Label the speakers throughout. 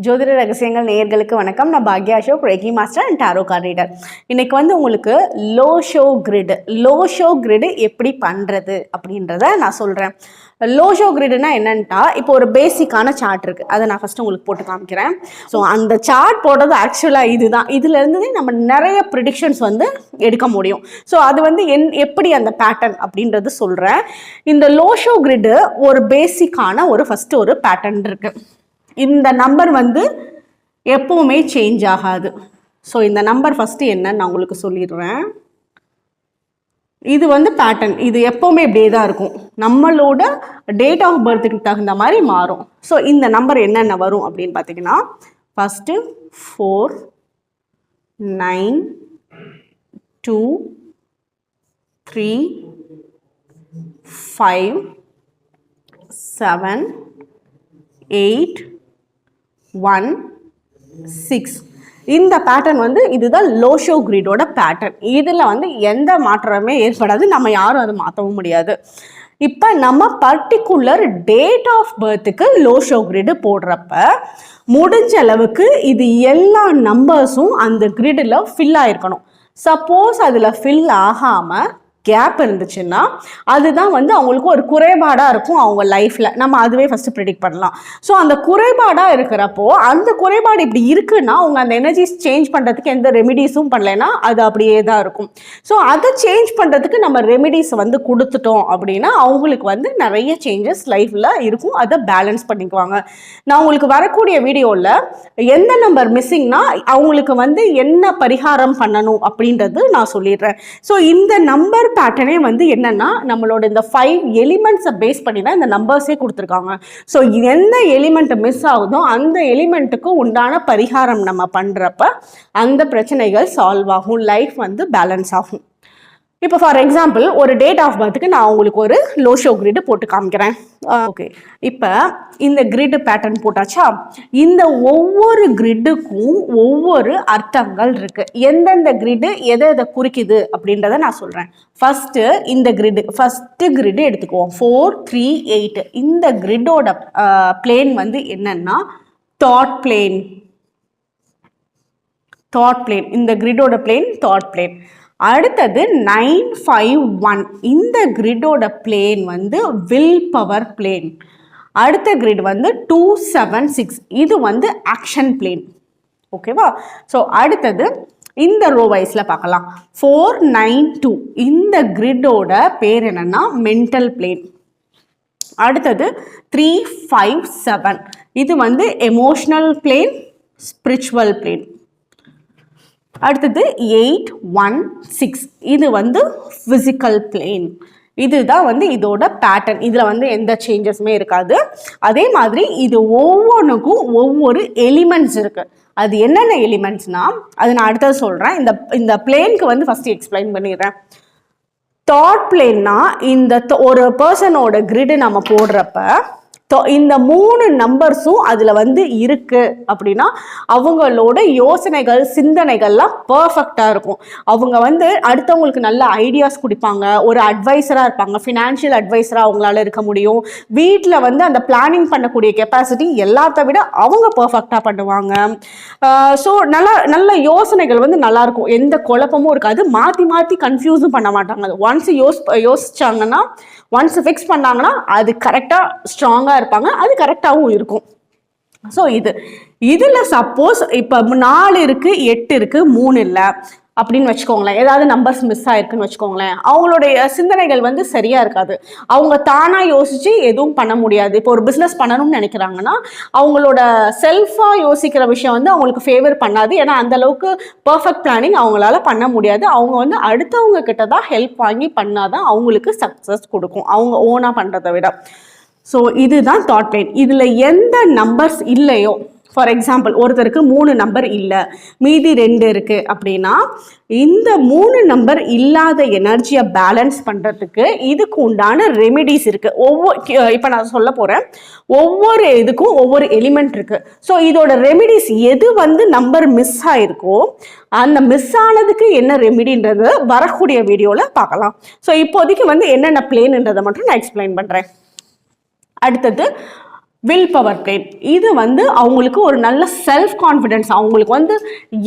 Speaker 1: ஜோதிட ரகசியங்கள் நேயர்களுக்கு வணக்கம். நான் Bhagya Ashok, recce master and tarot card reader. இன்னைக்கு வந்து உங்களுக்கு லோ-ஷு கிரிட் எப்படி பண்ணுறது அப்படின்றத நான் சொல்கிறேன். லோ-ஷு கிரிட்னா என்னன்ட்டா, இப்போ ஒரு பேசிக்கான சார்ட் இருக்குது, அதை நான் ஃபஸ்ட்டு உங்களுக்கு போட்டு காமிக்கிறேன். ஸோ அந்த சார்ட் போடுறது ஆக்சுவலாக இதுதான். இதுலேருந்து நம்ம நிறைய ப்ரிடிக்ஷன்ஸ் வந்து எடுக்க முடியும். ஸோ அது வந்து எப்படி அந்த பேட்டர்ன் அப்படின்றது சொல்கிறேன். இந்த லோ-ஷு கிரிட் ஒரு பேசிக்கான ஃபஸ்ட்டு ஒரு பேட்டர்ன் இருக்குது. இந்த நம்பர் வந்து எப்போவுமே சேஞ்ச் ஆகாது. ஸோ இந்த நம்பர் ஃபஸ்ட்டு என்னன்னு நான் உங்களுக்கு சொல்லிடுறேன். இது வந்து பேட்டர்ன், இது எப்போவுமே இப்படியே தான் இருக்கும். நம்மளோட டேட் ஆஃப் பர்த்துக்கு தகுந்த மாதிரி மாறும். ஸோ இந்த நம்பர் என்னென்ன வரும் அப்படின்னு பார்த்தீங்கன்னா, ஃபஸ்ட்டு 4 9 2 3 5 7 8 1 6. இந்த பேட்டர்ன் வந்து இதுதான் லோ-ஷு கிரிடோட பேட்டர்ன். இதில் வந்து எந்த மாற்றமே ஏற்படாது, நம்ம யாரும் அதை மாற்றவும் முடியாது. இப்போ நம்ம பர்டிகுலர் டேட் ஆஃப் பர்த்துக்கு லோ-ஷு கிரிட் போடுறப்ப முடிஞ்ச அளவுக்கு இது எல்லா நம்பர்ஸும் அந்த கிரிடில் ஃபில் ஆகிருக்கணும். சப்போஸ் அதில் ஃபில் ஆகாமல் கேப் இருந்துச்சுன்னா அதுதான் வந்து அவங்களுக்கு ஒரு குறைபாடாக இருக்கும் அவங்க லைஃப்பில். நம்ம அதுவே ஃபஸ்ட்டு ப்ரிடிக்ட் பண்ணலாம். ஸோ அந்த குறைபாடாக இருக்கிறப்போ, அந்த குறைபாடு இப்படி இருக்குன்னா அவங்க அந்த எனர்ஜிஸ் சேஞ்ச் பண்ணுறதுக்கு எந்த ரெமிடிஸும் பண்ணலைன்னா அது அப்படியே தான் இருக்கும். ஸோ அதை சேஞ்ச் பண்ணுறதுக்கு நம்ம ரெமிடிஸ் வந்து கொடுத்துட்டோம் அப்படின்னா அவங்களுக்கு வந்து நிறைய சேஞ்சஸ் லைஃப்பில் இருக்கும். அதை பேலன்ஸ் பண்ணிக்குவாங்க. நான் உங்களுக்கு வரக்கூடிய வீடியோவில் எந்த நம்பர் மிஸ்ஸிங்னா அவங்களுக்கு வந்து என்ன பரிகாரம் பண்ணணும் அப்படின்றது நான் சொல்லிடுறேன். ஸோ இந்த நம்பர் பேட்டர்னே வந்து என்னன்னா, நம்மளோட இந்த 5 எலிமெண்ட்ஸை பேஸ் பண்ணி தான் இந்த நம்பர்ஸே கொடுத்துருக்காங்க. ஸோ எந்த எலிமெண்ட் மிஸ் ஆகுதோ அந்த எலிமெண்ட்டுக்கு உண்டான பரிகாரம் நம்ம பண்ணுறப்ப அந்த பிரச்சனைகள் சால்வ் ஆகும், லைஃப் வந்து பேலன்ஸ் ஆகும். இப்போ ஃபார் எக்ஸாம்பிள் ஒரு டேட் ஆஃப் பர்த்துக்கு நான் உங்களுக்கு ஒரு லோ-ஷு கிரிட் போட்டு காமிக்கிறேன். ஓகே, இப்போ இந்த கிரிட் பேட்டர்ன் போட்டாச்சா? இந்த ஒவ்வொரு கிரிட்டுக்கும் ஒவ்வொரு அர்த்தங்கள் இருக்குது. எந்தெந்த கிரிட்டு எதை குறிக்குது அப்படின்றத நான் சொல்கிறேன். ஃபஸ்ட்டு இந்த ஃபஸ்ட்டு கிரிட் எடுத்துக்குவோம். 4 3 8. இந்த கிரிட்டோட பிளேன் வந்து என்னன்னா தாட் பிளேன். இந்த கிரிட்டோட பிளேன் தாட் பிளேன். அடுத்தது 951. இந்த கிரிட்டோட பிளேன் வந்து வில் பவர் பிளேன். அடுத்த கிரிட் வந்து 276. இது வந்து ஆக்ஷன் பிளேன். ஓகேவா? ஸோ அடுத்தது இந்த ரோ வைஸில் பார்க்கலாம். 492. இந்த கிரிட்டோட பேர் என்னன்னா மென்டல் பிளேன். அடுத்தது 357. இது வந்து எமோஷனல் பிளேன், ஸ்பிரிச்சுவல் பிளேன். அடுத்தது 816. இது வந்து ஃபிசிக்கல் பிளேன். இதுதான் வந்து இதோட பேட்டர்ன். இதில் வந்து எந்த சேஞ்சஸுமே இருக்காது. அதே மாதிரி இது ஒவ்வொன்றுக்கும் ஒவ்வொரு எலிமெண்ட்ஸ் இருக்குது. அது என்னென்ன எலிமெண்ட்ஸ்னா அது நான் அடுத்தது சொல்கிறேன். இந்த பிளேனுக்கு வந்து ஃபஸ்ட்டு எக்ஸ்பிளைன் பண்ணிடுறேன். தாட் பிளேன்னா இந்த ஒரு பர்சனோட கிரிட் நம்ம போடுறப்ப இந்த 3 நம்பர்ஸும் அதில் வந்து இருக்கு அப்படின்னா அவங்களோட யோசனைகள் சிந்தனைகள்லாம் பர்ஃபெக்டாக இருக்கும். அவங்க வந்து அடுத்தவங்களுக்கு நல்ல ஐடியாஸ் கொடுப்பாங்க, ஒரு அட்வைசராக இருப்பாங்க, ஃபினான்ஷியல் அட்வைசராக அவங்களால இருக்க முடியும். வீட்டில் வந்து அந்த பிளானிங் பண்ணக்கூடிய கெப்பாசிட்டி எல்லாத்த விட அவங்க பர்ஃபெக்டாக பண்ணுவாங்க. ஸோ நல்ல யோசனைகள் வந்து நல்லாயிருக்கும், எந்த குழப்பமும் இருக்காது, மாற்றி கன்ஃபியூஸும் பண்ண மாட்டாங்க. ஒன்ஸ் யோசிச்சாங்கன்னா, ஒன்ஸ் ஃபிக்ஸ் பண்ணாங்கன்னா அது கரெக்டாக ஸ்ட்ராங்காக இருப்பாங்க, அது கரெக்டாகவும் இருக்கும். ஸோ இதில் சப்போஸ் இப்போ 4 இருக்குது, 8 இருக்குது, 3 இல்லை அப்படின்னு வச்சுக்கோங்களேன். ஏதாவது நம்பர்ஸ் மிஸ் ஆயிருக்குன்னு வச்சுக்கோங்களேன். அவங்களுடைய சிந்தனைகள் வந்து சரியாக இருக்காது. அவங்க தானாக யோசித்து எதுவும் பண்ண முடியாது. இப்போ ஒரு பிஸ்னஸ் பண்ணணும்னு நினைக்கிறாங்கன்னா அவங்களோட செல்ஃபாக யோசிக்கிற விஷயம் வந்து அவங்களுக்கு ஃபேவர் பண்ணாது. ஏன்னா அந்தளவுக்கு பர்ஃபெக்ட் பிளானிங் அவங்களால பண்ண முடியாது. அவங்க வந்து அடுத்தவங்க கிட்ட தான் ஹெல்ப் வாங்கி பண்ணாதான் அவங்களுக்கு சக்ஸஸ் கொடுக்கும், அவங்க ஓனாக பண்ணுறதை விட. ஸோ இதுதான் தாட் பிளேன். இதில் எந்த நம்பர்ஸ் இல்லையோ, ஃபார் எக்ஸாம்பிள் ஒருத்தருக்கு 3 நம்பர் இல்லை, மீதி 2 இருக்குது அப்படின்னா இந்த 3 நம்பர் இல்லாத எனர்ஜியை பேலன்ஸ் பண்ணுறதுக்கு இதுக்கு உண்டான ரெமிடிஸ் இருக்குது. இப்போ நான் சொல்ல போகிறேன், ஒவ்வொரு இதுக்கும் ஒவ்வொரு எலிமெண்ட் இருக்குது. ஸோ இதோட ரெமிடிஸ் எது வந்து நம்பர் மிஸ் ஆகிருக்கோ அந்த மிஸ் ஆனதுக்கு என்ன ரெமிடின்றது வரக்கூடிய வீடியோவில் பார்க்கலாம். ஸோ இப்போதைக்கு வந்து என்னென்ன பிளேன்ன்றதை மட்டும் நான் எக்ஸ்பிளைன் பண்ணுறேன். அடுத்தது வில் பவர் பிளேன். இது வந்து அவங்களுக்கு ஒரு நல்ல செல்ஃப் கான்ஃபிடென்ஸ். அவங்களுக்கு வந்து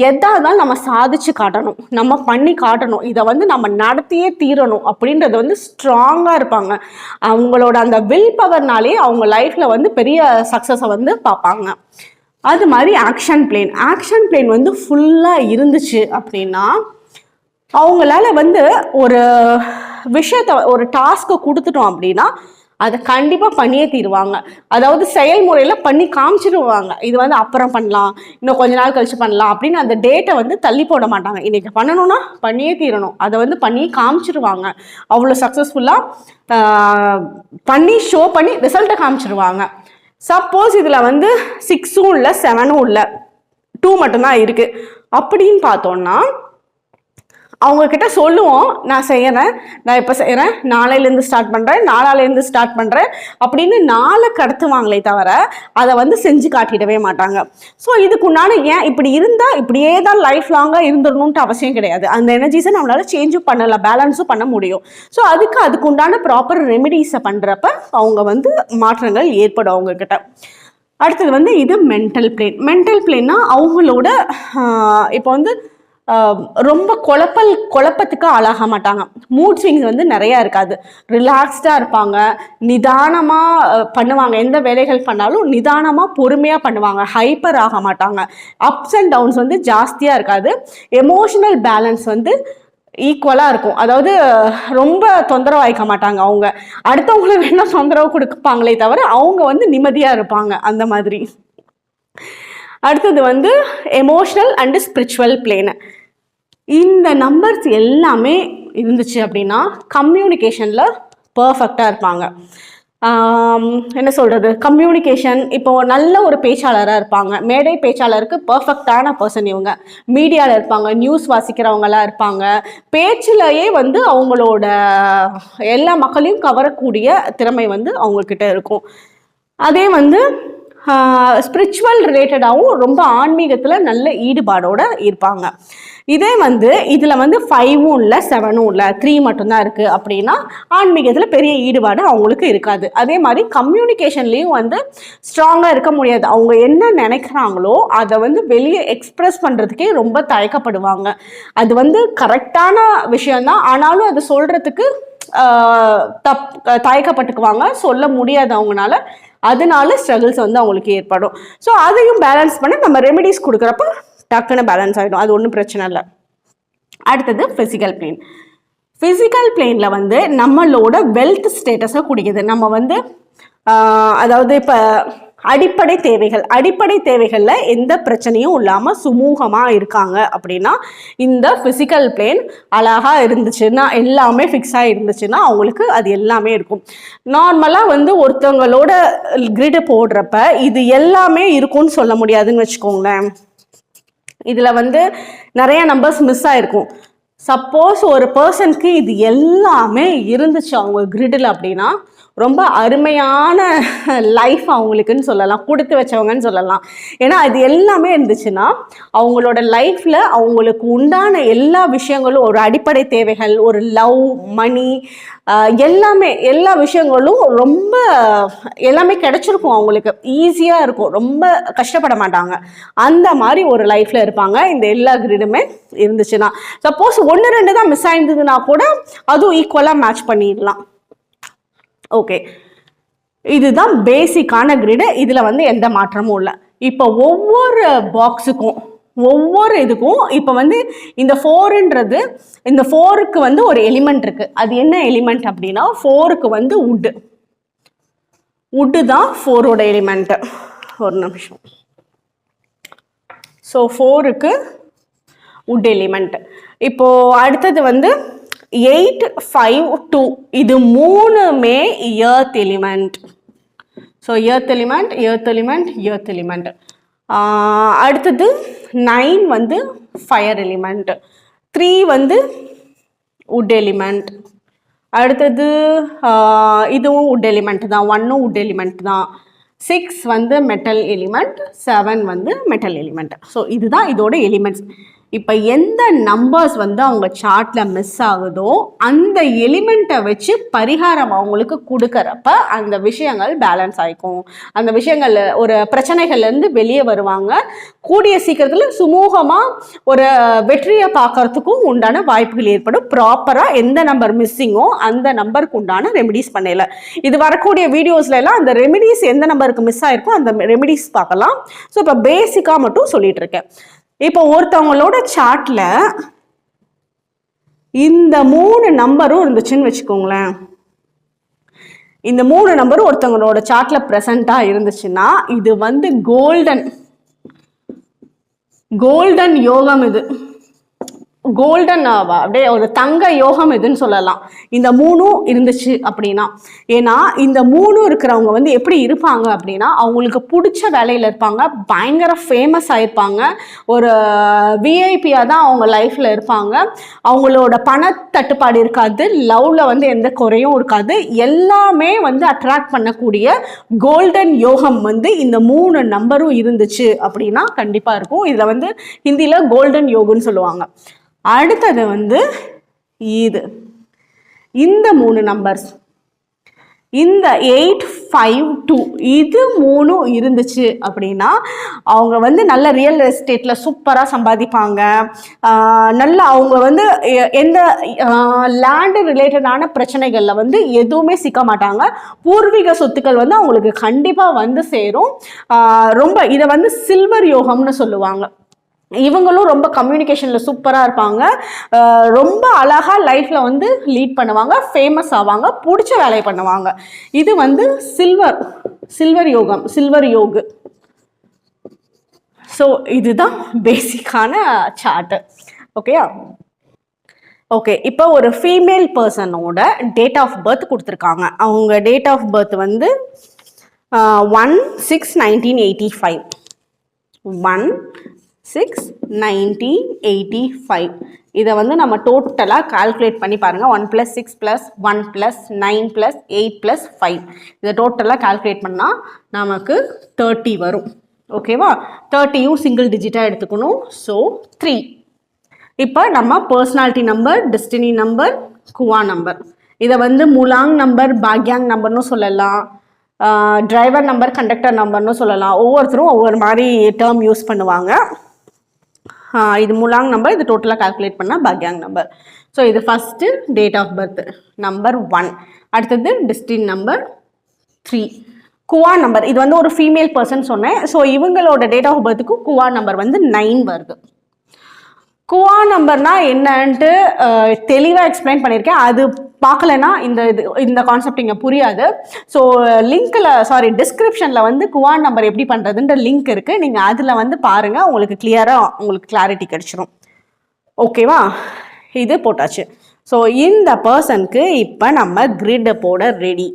Speaker 1: எதாவது நம்ம சாதிச்சு காட்டணும், நம்ம பண்ணி காட்டணும், இதை வந்து நம்ம நடத்தியே தீரணும் அப்படின்றது வந்து ஸ்ட்ராங்காக இருப்பாங்க. அவங்களோட அந்த வில் பவர்னாலே அவங்க லைஃப்பில் வந்து பெரிய சக்ஸஸை வந்து பார்ப்பாங்க. அது மாதிரி ஆக்ஷன் பிளேன் வந்து ஃபுல்லாக இருந்துச்சு அப்படின்னா அவங்களால வந்து ஒரு விஷயத்தை, ஒரு டாஸ்க்கை கொடுத்துட்டோம் அப்படின்னா அதை கண்டிப்பாக பண்ணியே தீருவாங்க. அதாவது செயல்முறையில் பண்ணி காமிச்சிடுவாங்க. இது வந்து அப்புறம் பண்ணலாம், இன்னும் கொஞ்ச நாள் கழிச்சு பண்ணலாம் அப்படின்னு அந்த டேட்டை வந்து தள்ளி போட மாட்டாங்க. இன்றைக்கி பண்ணணும்னா பண்ணியே தீரணும், அதை வந்து பண்ணி காமிச்சிடுவாங்க. அவ்வளோ சக்ஸஸ்ஃபுல்லாக பண்ணி ஷோ பண்ணி ரிசல்ட்டை காமிச்சிடுவாங்க. சப்போஸ் இதில் வந்து 6ம் இல்லை 7ம் இல்லை 2 மட்டும்தான் இருக்குது அப்படின்னு பார்த்தோன்னா அவங்கக்கிட்ட சொல்லுவோம், நான் செய்கிறேன், நான் இப்போ செய்கிறேன், நாளையிலேருந்து ஸ்டார்ட் பண்ணுறேன், நாளாலேருந்து ஸ்டார்ட் பண்ணுறேன் அப்படின்னு நாளை கடத்துவாங்களே தவிர அதை வந்து செஞ்சு காட்டிடவே மாட்டாங்க. ஸோ இதுக்குண்டான ஏன் இப்படி இருந்தால் இப்படியே தான் லைஃப் லாங்காக இருந்துடணுன்ட்டு அவசியம் கிடையாது. அந்த எனர்ஜிஸை நம்மளால் சேஞ்சும் பண்ணலாம், பேலன்ஸும் பண்ண முடியும். ஸோ அதுக்குண்டான ப்ராப்பர் ரெமிடிஸை பண்ணுறப்ப அவங்க வந்து மாற்றங்கள் ஏற்படும் அவங்கக்கிட்ட. அடுத்தது வந்து இது மென்டல் பிளேன்னா அவங்களோட இப்போ வந்து ரொம்ப குழப்பத்துக்கு ஆளாக மாட்டாங்க. மூட் ஸ்விங்ஸ் வந்து நிறையா இருக்காது, ரிலாக்ஸ்டாக இருப்பாங்க, நிதானமாக பண்ணுவாங்க. எந்த வேலைகள் பண்ணாலும் நிதானமாக பொறுமையாக பண்ணுவாங்க, ஹைப்பர் ஆக மாட்டாங்க. அப்ஸ் அண்ட் டவுன்ஸ் வந்து ஜாஸ்தியாக இருக்காது. எமோஷனல் பேலன்ஸ் வந்து ஈக்குவலாக இருக்கும். அதாவது ரொம்ப தொந்தரவு ஆயிக்க மாட்டாங்க. அவங்க அடுத்தவங்களுக்கு வேணால் தொந்தரவு கொடுப்பாங்களே தவிர அவங்க வந்து நிம்மதியாக இருப்பாங்க, அந்த மாதிரி. அடுத்தது வந்து எமோஷனல் அண்டு ஸ்பிரிச்சுவல் பிளேனு. இந்த நம்பர்ஸ் எல்லாமே இருந்துச்சு அப்படின்னா கம்யூனிகேஷனில் பர்ஃபெக்டாக இருப்பாங்க. என்ன சொல்கிறது, கம்யூனிகேஷன் இப்போது நல்ல ஒரு பேச்சாளராக இருப்பாங்க. மேடை பேச்சாளருக்கு பர்ஃபெக்டான பர்சன் இவங்க. மீடியாவில் இருப்பாங்க, நியூஸ் வாசிக்கிறவங்களாக இருப்பாங்க. பேச்சிலேயே வந்து அவங்களோட எல்லா மக்களையும் கவரக்கூடிய திறமை வந்து அவங்கக்கிட்ட இருக்கும். அதே வந்து ஸ்பிரிச்சுவல் ரிலேட்டடாகவும் ரொம்ப ஆன்மீகத்தில் நல்ல ஈடுபாடோடு இருப்பாங்க. இதே வந்து இதில் வந்து 5ம் இல்லை 7ம் இல்லை 3 மட்டும்தான் இருக்குது அப்படின்னா ஆன்மீகத்தில் பெரிய ஈடுபாடு அவங்களுக்கு இருக்காது. அதே மாதிரி கம்யூனிகேஷன்லேயும் வந்து ஸ்ட்ராங்காக இருக்க முடியாது. அவங்க என்ன நினைக்கிறாங்களோ அதை வந்து வெளியே எக்ஸ்ப்ரெஸ் பண்ணுறதுக்கே ரொம்ப தயக்கப்படுவாங்க. அது வந்து கரெக்டான விஷயந்தான், ஆனாலும் அதை சொல்கிறதுக்கு தயக்கப்பட்டுக்குவாங்க, சொல்ல முடியாது அவங்களால. அதனால ஸ்ட்ரகிள்ஸ் வந்து அவங்களுக்கு ஏற்படும். ஸோ அதையும் பேலன்ஸ் பண்ண நம்ம ரெமெடிஸ் கொடுக்குறப்ப டக்குன்னு பேலன்ஸ் ஆகிடும், அது ஒன்றும் பிரச்சனை இல்லை. அடுத்தது ஃபிசிக்கல் பிளேனில் வந்து நம்மளோட வெல்த் ஸ்டேட்டஸை குடிக்குது. நம்ம வந்து அதாவது இப்போ அடிப்படை தேவைகளில் எந்த பிரச்சனையும் இல்லாமல் சுமூகமாக இருக்காங்க அப்படின்னா இந்த ஃபிசிக்கல் பிளேன் அழகாக இருந்துச்சுன்னா, எல்லாமே ஃபிக்ஸாக இருந்துச்சுன்னா அவங்களுக்கு அது எல்லாமே இருக்கும். நார்மலாக வந்து ஒருத்தவங்களோட கிரிடு போடுறப்ப இது எல்லாமே இருக்கும்னு சொல்ல முடியாதுன்னு வச்சுக்கோங்களேன். இதில் வந்து நிறைய நம்பர்ஸ் மிஸ் ஆகிருக்கும். சப்போஸ் ஒரு பர்சனுக்கு இது எல்லாமே இருந்துச்சு அவங்க கிரிடில் அப்படின்னா ரொம்ப அருமையான லைஃப் அவங்களுக்குன்னு சொல்லலாம், கொடுத்து வச்சவங்கன்னு சொல்லலாம். ஏன்னா அது எல்லாமே இருந்துச்சுன்னா அவங்களோட லைஃப்பில் அவங்களுக்கு உண்டான எல்லா விஷயங்களும், ஒரு அடிப்படை தேவைகள், ஒரு லவ், மணி, எல்லா விஷயங்களும் ரொம்ப எல்லாமே கிடைச்சிருக்கும். அவங்களுக்கு ஈஸியாக இருக்கும், ரொம்ப கஷ்டப்பட மாட்டாங்க. அந்த மாதிரி ஒரு லைஃப்பில் இருப்பாங்க இந்த எல்லா கிரிடுமே இருந்துச்சுன்னா. சப்போஸ் 1-2 தான் மிஸ் ஆயிருந்ததுன்னா கூட அதுவும் ஈக்குவலாக மேட்ச் பண்ணிடலாம். ஓகே, இதுதான் பேசிக்கான கிரிடு. இதில் வந்து எந்த மாற்றமும் இல்லை. இப்போ ஒவ்வொரு பாக்ஸுக்கும் ஒவ்வொரு இதுக்கும் இப்போ வந்து இந்த 4ன்றது, இந்த 4க்கு வந்து ஒரு எலிமெண்ட் இருக்குது. அது என்ன எலிமெண்ட் அப்படின்னா 4க்கு வந்து உட்டு தான் 4ஓட எலிமெண்ட்டு. ஒரு நிமிஷம். ஸோ 4க்கு உட் எலிமெண்ட். இப்போது அடுத்தது வந்து 8, 5, 2 இது 3மே earth element. So earth element. அடுத்தது 9 வந்து ஃபயர் எலிமெண்ட், 3 வந்து உட் எலிமெண்ட். அடுத்தது இதுவும் உட் எலிமெண்ட் தான், 1ம் உட் எலிமெண்ட் தான். 6 வந்து மெட்டல் எலிமெண்ட், 7 வந்து மெட்டல் எலிமெண்ட். ஸோ இதுதான் இதோட எலிமெண்ட்ஸ். இப்போ எந்த நம்பர்ஸ் வந்து அவங்க சார்ட்டில் மிஸ் ஆகுதோ அந்த எலிமெண்ட்டை வச்சு பரிகாரம் அவங்களுக்கு கொடுக்கறப்ப அந்த விஷயங்கள் பேலன்ஸ் ஆகிக்கும். அந்த விஷயங்கள் ஒரு பிரச்சனைகள்லேருந்து வெளியே வருவாங்க. கூடிய சீக்கிரத்தில் சுமூகமாக ஒரு வெற்றியை பார்க்கறதுக்கும் உண்டான வாய்ப்புகள் ஏற்படும். ப்ராப்பராக எந்த நம்பர் மிஸ்ஸிங்கோ அந்த நம்பருக்கு உண்டான ரெமிடிஸ் பண்ணல. இது வரக்கூடிய வீடியோஸ்ல எல்லாம் அந்த ரெமிடிஸ் எந்த நம்பருக்கு மிஸ் ஆயிருக்கோ அந்த ரெமிடிஸ் பார்க்கலாம். ஸோ இப்போ பேசிக்காக மட்டும் சொல்லிட்டு இருக்கேன். இப்போ ஒருத்தவங்களோட சார்ட்ல இந்த 3 நம்பரும் இருந்துச்சுன்னு வச்சுக்கோங்களேன். இந்த 3 நம்பரும் ஒருத்தவங்களோட சார்ட்ல பிரசண்டா இருந்துச்சுன்னா இது வந்து கோல்டன் யோகம். இது கோல்டன் அப்படியே ஒரு தங்க யோகம் எதுன்னு சொல்லலாம். இந்த 3 இருந்துச்சு அப்படின்னா. ஏன்னா இந்த 3 இருக்கிறவங்க வந்து எப்படி இருப்பாங்க அப்படின்னா அவங்களுக்கு பிடிச்ச வேலையில் இருப்பாங்க, பயங்கர ஃபேமஸ் ஆயிருப்பாங்க, ஒரு விஐபியாக தான் அவங்க லைஃப்பில் இருப்பாங்க. அவங்களோட பணத்தட்டுப்பாடு இருக்காது, லவ்ல வந்து எந்த குறையும் இருக்காது, எல்லாமே வந்து அட்ராக்ட் பண்ணக்கூடிய கோல்டன் யோகம் வந்து இந்த 3 நம்பரும் இருந்துச்சு அப்படின்னா கண்டிப்பாக இருக்கும். இதில் வந்து ஹிந்தியில் கோல்டன் யோகம்னு சொல்லுவாங்க. அடுத்தது வந்து இந்த 3 நம்பர்ஸ், இந்த 852 இது 3 இருந்துச்சு அப்படின்னா அவங்க வந்து நல்ல ரியல் எஸ்டேட்டில் சூப்பராக சம்பாதிப்பாங்க. நல்லா அவங்க வந்து எந்த லேண்டு ரிலேட்டடான பிரச்சனைகளில் வந்து எதுவுமே சிக்க மாட்டாங்க. பூர்வீக சொத்துக்கள் வந்து அவங்களுக்கு கண்டிப்பாக வந்து சேரும். ரொம்ப இதை வந்து சில்வர் யோகம்னு சொல்லுவாங்க. இவங்களும் ரொம்ப கம்யூனிகேஷனில் சூப்பராக இருப்பாங்க, ரொம்ப அழகாக லைஃப்பில் வந்து லீட் பண்ணுவாங்க, ஃபேமஸ் ஆவாங்க, பிடிச்ச வேலையை பண்ணுவாங்க. இது வந்து சில்வர் யோகம், சில்வர் யோகு. ஸோ இதுதான் பேசிக்கான சார்ட்டு. ஓகேயா? ஓகே, இப்போ ஒரு ஃபீமேல் பர்சனோட டேட் ஆஃப் பர்த் கொடுத்துருக்காங்க. அவங்க டேட் ஆஃப் பர்த் வந்து 1/6/1985. 1/6/1985. இதை வந்து நம்ம டோட்டலாக கால்குலேட் பண்ணி பாருங்கள். 1 + 6 + 1 + 9 + 8 + 5. இதை டோட்டலாக கால்குலேட் பண்ணால் நமக்கு 30 வரும். ஓகேவா? 30யும் சிங்கிள் டிஜிட்டாக எடுத்துக்கணும். ஸோ 3. இப்போ நம்ம பர்சனாலிட்டி நம்பர், டெஸ்டினி நம்பர், குவா நம்பர், இதை வந்து முலாங் நம்பர், பாக்யாங் நம்பர்னு சொல்லலாம், டிரைவர் நம்பர், கண்டக்டர் நம்பர்னு சொல்லலாம். ஒவ்வொருத்தரும் ஒவ்வொரு மாதிரி டேர்ம் யூஸ் பண்ணுவாங்க. இது முலாங் நம்பர், இது டோட்டலாக கால்குலேட் பண்ணால் பாக்யாங் நம்பர். ஸோ இது first date of birth number 1. அடுத்தது டெஸ்டின் நம்பர் 3. குவா நம்பர், இது வந்து ஒரு ஃபீமேல் பர்சன் சொன்னேன். ஸோ இவங்களோட டேட் ஆஃப் பர்த்துக்கு குவா நம்பர் வந்து 9 வருது. குவா நம்பர்னா என்னன்ட்டு தெளிவாக எக்ஸ்பிளைன் பண்ணியிருக்கேன். அது பார்க்கலன்னா இந்த கான்செப்ட் இங்கே புரியாது. ஸோ டிஸ்கிரிப்ஷனில் வந்து குவா நம்பர் எப்படி பண்ணுறதுன்ற லிங்க் இருக்குது, நீங்கள் அதில் வந்து பாருங்கள், உங்களுக்கு கிளியராக உங்களுக்கு கிளாரிட்டி கிடைச்சிரும். ஓகேவா? இது போட்டாச்சு. ஸோ இந்த பர்சனுக்கு இப்போ நம்ம கிரிட் போட ரெடி.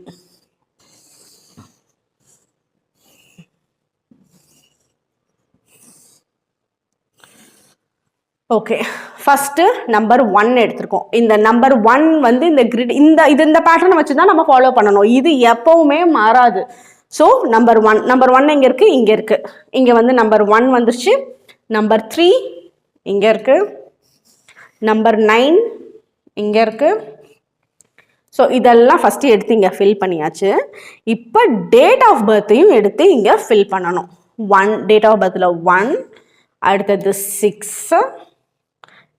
Speaker 1: ஓகே, ஃபஸ்ட்டு நம்பர் 1 எடுத்திருக்கோம். இந்த நம்பர் 1 வந்து இந்த கிரிட் இந்த பேட்டர்னை வச்சு தான் நம்ம ஃபாலோ பண்ணணும். இது எப்பவுமே மாறாது. ஸோ நம்பர் 1 எங்கே இருக்குது? இங்கே இருக்குது. இங்கே வந்து நம்பர் 1 வந்துருச்சு. நம்பர் 3 இங்கே இருக்குது. நம்பர் 9 இங்கே இருக்குது. ஸோ இதெல்லாம் ஃபஸ்ட்டு எடுத்து இங்கே ஃபில் பண்ணியாச்சு. இப்போ டேட் ஆஃப் பர்த்தையும் எடுத்து இங்கே ஃபில் பண்ணணும். 1 டேட் ஆஃப் பர்த்தில் 1, அடுத்தது 6,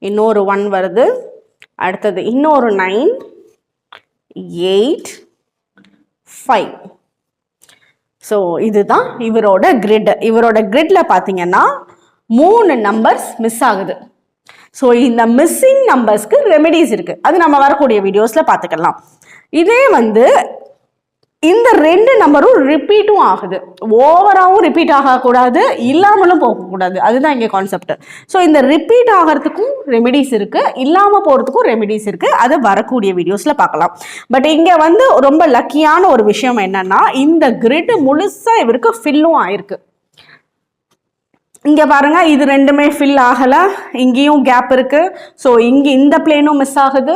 Speaker 1: இன்னொரு 1 வருது, அடுத்தது இன்னொரு 9, 8, 5. ஸோ இதுதான் இவரோட கிரிட். இவரோட கிரிட்ல பார்த்தீங்கன்னா 3 நம்பர்ஸ் மிஸ் ஆகுது. ஸோ இந்த மிஸ்ஸிங் நம்பர்ஸ்க்கு ரெமெடிஸ் இருக்குது, அது நம்ம வரக்கூடிய வீடியோஸில் பார்த்துக்கலாம். இதே வந்து இந்த 2 நம்பரும் ரிப்பீட்டும் ஆகுது. ஓவராகவும் ரிப்பீட் ஆகக்கூடாது, இல்லாமலும் போகக்கூடாது. அதுதான் இங்கே கான்செப்ட். ஸோ இந்த ரிப்பீட் ஆகிறதுக்கும் ரெமெடிஸ் இருக்குது, இல்லாமல் போகிறதுக்கும் ரெமெடிஸ் இருக்குது. அதை வரக்கூடிய வீடியோஸில் பார்க்கலாம். பட் இங்கே வந்து ரொம்ப லக்கியான ஒரு விஷயம் என்னன்னா, இந்த கிரிட் முழுசாக இவருக்கு ஃபில்லும் ஆயிருக்கு. இங்கே பாருங்கள், இது ரெண்டுமே ஃபில் ஆகலை, இங்கேயும் கேப் இருக்குது. ஸோ இங்கே இந்த பிளேனும் மிஸ் ஆகுது,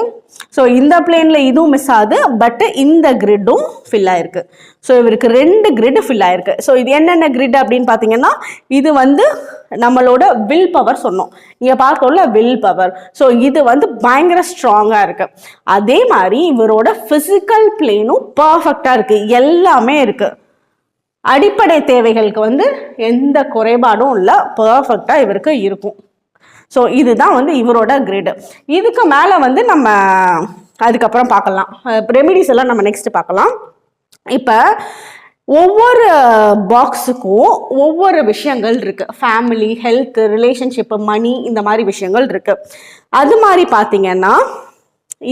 Speaker 1: ஸோ இந்த பிளேனில் இதுவும் மிஸ் ஆகுது, பட்டு இந்த கிரிட்டும் ஃபில் ஆயிருக்கு. ஸோ இவருக்கு 2 கிரிட் ஃபில் ஆயிருக்கு. ஸோ இது என்னென்ன கிரிட் அப்படின்னு பார்த்தீங்கன்னா, இது வந்து நம்மளோட வில் பவர் சொன்னோம், இங்கே பார்க்கல வில் பவர். ஸோ இது வந்து பயங்கர ஸ்ட்ராங்காக இருக்குது. அதே மாதிரி இவரோட ஃபிசிக்கல் பிளேனும் பர்ஃபெக்டாக இருக்குது, எல்லாமே இருக்குது. அடிப்படை தேவைகளுக்கு வந்து எந்த குறைபாடும் இல்லை, பர்ஃபெக்டாக இவருக்கு இருக்கும். ஸோ இதுதான் வந்து இவரோட கிரிட். இதுக்கு மேலே வந்து நம்ம அதுக்கப்புறம் பார்க்கலாம், ரெமிடிஸ் எல்லாம் நம்ம நெக்ஸ்ட் பார்க்கலாம். இப்போ ஒவ்வொரு பாக்ஸுக்கும் ஒவ்வொரு விஷயங்கள் இருக்குது. ஃபேமிலி, ஹெல்த், ரிலேஷன்ஷிப்பு, மணி, இந்த மாதிரி விஷயங்கள் இருக்குது. அது மாதிரி பார்த்தீங்கன்னா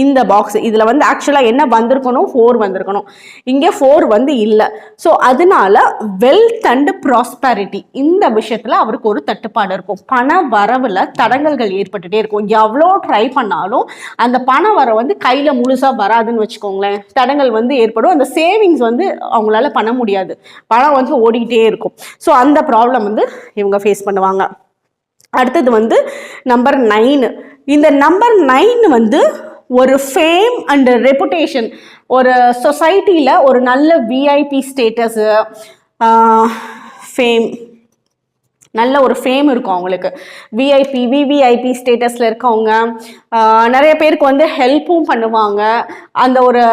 Speaker 1: இந்த பாக்ஸ் இதில் வந்து ஆக்சுவலாக என்ன வந்திருக்கணும், 4 வந்திருக்கணும், இங்கே 4 வந்து இல்லை. ஸோ அதனால வெல்த் அண்ட் ப்ராஸ்பெரிட்டி இந்த விஷயத்தில் அவருக்கு ஒரு தட்டுப்பாடு இருக்கும். பண வரவில் தடங்கல்கள் ஏற்பட்டுகிட்டே இருக்கும். எவ்வளோ ட்ரை பண்ணாலும் அந்த பண வர வந்து கையில் முழுசாக வராதுன்னு வச்சுக்கோங்களேன், தடங்கள் வந்து ஏற்படும். அந்த சேவிங்ஸ் வந்து அவங்களால பண்ண முடியாது, பணம் வந்து ஓடிக்கிட்டே இருக்கும். ஸோ அந்த ப்ராப்ளம் வந்து இவங்க ஃபேஸ் பண்ணுவாங்க. அடுத்தது வந்து நம்பர் 9. இந்த நம்பர் 9 வந்து ஒரு ஃபேம் அண்ட் ரெப்புடேஷன், ஒரு சொசைட்டியில் ஒரு நல்ல விஐபி ஸ்டேட்டஸு, ஃபேம், நல்ல ஒரு ஃபேம் இருக்கும் அவங்களுக்கு. விஐபி, விவிஐபி ஸ்டேட்டஸில் இருக்கவங்க நிறைய பேருக்கு வந்து ஹெல்ப்பும் பண்ணுவாங்க. அந்த ஒரு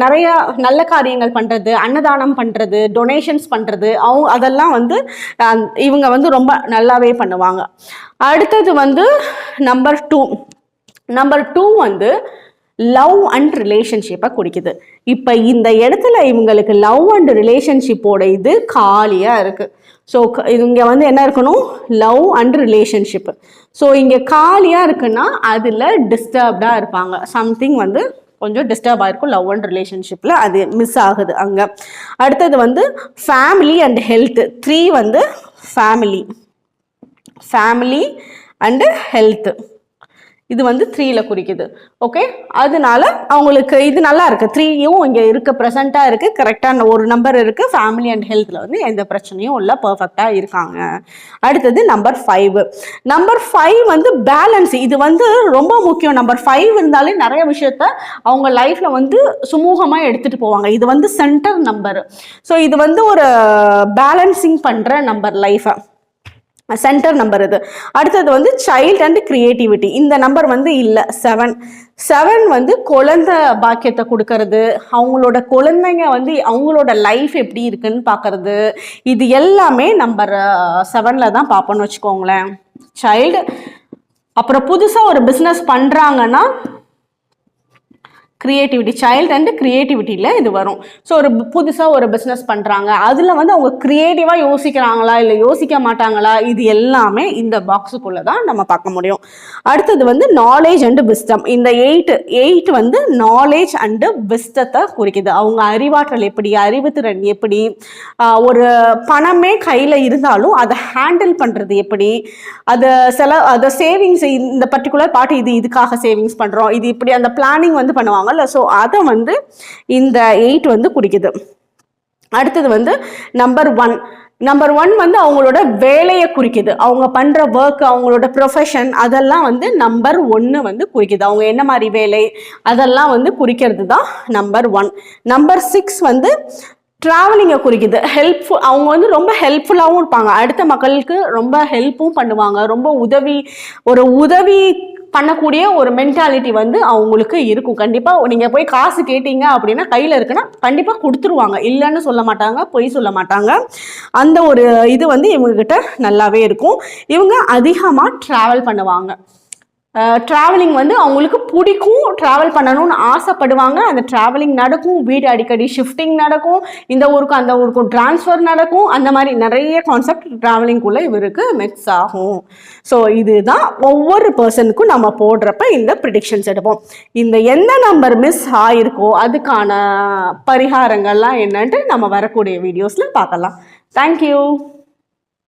Speaker 1: நிறைய நல்ல காரியங்கள் பண்ணுறது, அன்னதானம் பண்ணுறது, டொனேஷன்ஸ் பண்ணுறது, அதெல்லாம் வந்து இவங்க வந்து ரொம்ப நல்லாவே பண்ணுவாங்க. அடுத்தது வந்து நம்பர் 2. நம்பர் 2 வந்து லவ் அண்ட் ரிலேஷன்ஷிப்பை குறிக்குது. இப்போ இந்த இடத்துல இவங்களுக்கு லவ் அண்ட் ரிலேஷன்ஷிப்போட இது காலியாக இருக்குது. ஸோ இங்கே வந்து என்ன இருக்கணும், லவ் அண்ட் ரிலேஷன்ஷிப்பு. ஸோ இங்கே காலியாக இருக்குன்னா அதில் டிஸ்டர்ப்டாக இருப்பாங்க, சம்திங் வந்து கொஞ்சம் டிஸ்டர்ப் ஆகிருக்கும் லவ் அண்ட் ரிலேஷன்ஷிப்பில், அது மிஸ் ஆகுது அங்கே. அடுத்தது வந்து ஃபேமிலி அண்ட் ஹெல்த். 3 வந்து ஃபேமிலி அண்டு ஹெல்த்து, இது வந்து 3ல குறிக்குது. ஓகே, அதனால அவங்களுக்கு இது நல்லா இருக்குது. 3யும் இங்கே இருக்குது, ப்ரெசண்ட்டாக இருக்குது, கரெக்டான ஒரு நம்பர் இருக்குது. ஃபேமிலி அண்ட் ஹெல்த்தில் வந்து எந்த பிரச்சனையும் இல்லை, பர்ஃபெக்டாக இருக்காங்க. அடுத்தது நம்பர் 5. நம்பர் 5 வந்து பேலன்ஸ், இது வந்து ரொம்ப முக்கியம். நம்பர் 5 இருந்தாலே நிறைய விஷயத்த அவங்க லைஃப்பில் வந்து சுமூகமாக எடுத்துகிட்டு போவாங்க. இது வந்து சென்டர் நம்பர். ஸோ இது வந்து ஒரு பேலன்சிங் பண்ணுற நம்பர், லைஃபை சென்டர் நம்பர் இது. அடுத்தது வந்து சைல்ட் அண்ட் கிரியேட்டிவிட்டி, இந்த நம்பர் வந்து இல்லை, 7 வந்து குழந்தை பாக்கியத்தை கொடுக்கறது, அவங்களோட குழந்தைங்க வந்து அவங்களோட லைஃப் எப்படி இருக்குன்னு பார்க்கறது, இது எல்லாமே நம்பர் 7ல் தான் பார்ப்போன்னு வச்சுக்கோங்களேன். சைல்டு, அப்புறம் புதுசாக ஒரு பிஸ்னஸ் பண்ணுறாங்கன்னா கிரியேட்டிவிட்டி, சைல்டு அண்ட் கிரியேட்டிவிட்டியில் இது வரும். ஸோ ஒரு புதுசாக ஒரு பிஸ்னஸ் பண்ணுறாங்க, அதில் வந்து அவங்க க்ரியேட்டிவாக யோசிக்கிறாங்களா இல்லை யோசிக்க மாட்டாங்களா, இது எல்லாமே இந்த பாக்ஸுக்குள்ளே தான் நம்ம பார்க்க முடியும். அடுத்தது வந்து நாலேஜ் அண்டு விஸ்டம். இந்த 8 வந்து நாலேஜ் அண்டு விஸ்டத்தை குறிக்குது. அவங்க அறிவாற்றல் எப்படி, அறிவுத்திறன் எப்படி, ஒரு பணமே கையில் இருந்தாலும் அதை ஹேண்டில் பண்ணுறது எப்படி, அதை சேவிங்ஸ், இந்த பர்டிகுலர் பார்ட் இதுக்காக சேவிங்ஸ் பண்ணுறோம், இது இப்படி அந்த பிளானிங் வந்து பண்ணுவாங்க. ஸோ அதை வந்து இந்த 8 வந்து குறிக்குது. அடுத்தது வந்து நம்பர் 1 வந்து அவங்களோட வேலையை குறிக்குது. அவங்க பண்ணுற ஒர்க், அவங்களோட ப்ரொஃபஷன், அதெல்லாம் வந்து நம்பர் 1 வந்து குறிக்குது. அவங்க என்ன மாதிரி வேலை, அதெல்லாம் வந்து குறிக்கிறது தான் நம்பர் 1. நம்பர் 6 வந்து ட்ராவலிங்கை குறிக்குது. ஹெல்ப்ஃபுல், அவங்க வந்து ரொம்ப ஹெல்ப்ஃபுல்லாகவும் இருப்பாங்க, அடுத்த மக்களுக்கு ரொம்ப ஹெல்ப்பும் பண்ணுவாங்க, ரொம்ப உதவி பண்ணக்கூடிய ஒரு மென்டாலிட்டி வந்து அவங்களுக்கு இருக்கும். கண்டிப்பாக நீங்கள் போய் காசு கேட்டீங்க அப்படின்னா கையில் இருக்குன்னா கண்டிப்பாக கொடுத்துருவாங்க, இல்லைன்னு சொல்ல மாட்டாங்க, பொய் சொல்ல மாட்டாங்க. அந்த ஒரு இது வந்து இவங்ககிட்ட நல்லாவே இருக்கும். இவங்க அதிகமாக ட்ராவல் பண்ணுவாங்க. ட்ராவலிங் வந்து அவங்களுக்கு பிடிக்கும், ட்ராவல் பண்ணணும்னு ஆசைப்படுவாங்க. அந்த ட்ராவலிங் நடக்கும், வீடு அடிக்கடி ஷிஃப்டிங் நடக்கும், இந்த ஊருக்கும் அந்த ஊருக்கும் ட்ரான்ஸ்ஃபர் நடக்கும், அந்த மாதிரி நிறைய கான்செப்ட் ட்ராவலிங்குள்ளே இவருக்கு மிக்ஸ் ஆகும். ஸோ இதுதான் ஒவ்வொரு பர்சனுக்கும் நம்ம போடுறப்ப இந்த ப்ரிடிக்ஷன்ஸ் எடுப்போம். இந்த எந்த நம்பர் மிஸ் ஆகிருக்கோ அதுக்கான பரிகாரங்கள்லாம் என்னன்ட்டு நம்ம வரக்கூடிய வீடியோஸில் பார்க்கலாம். தேங்க்யூ.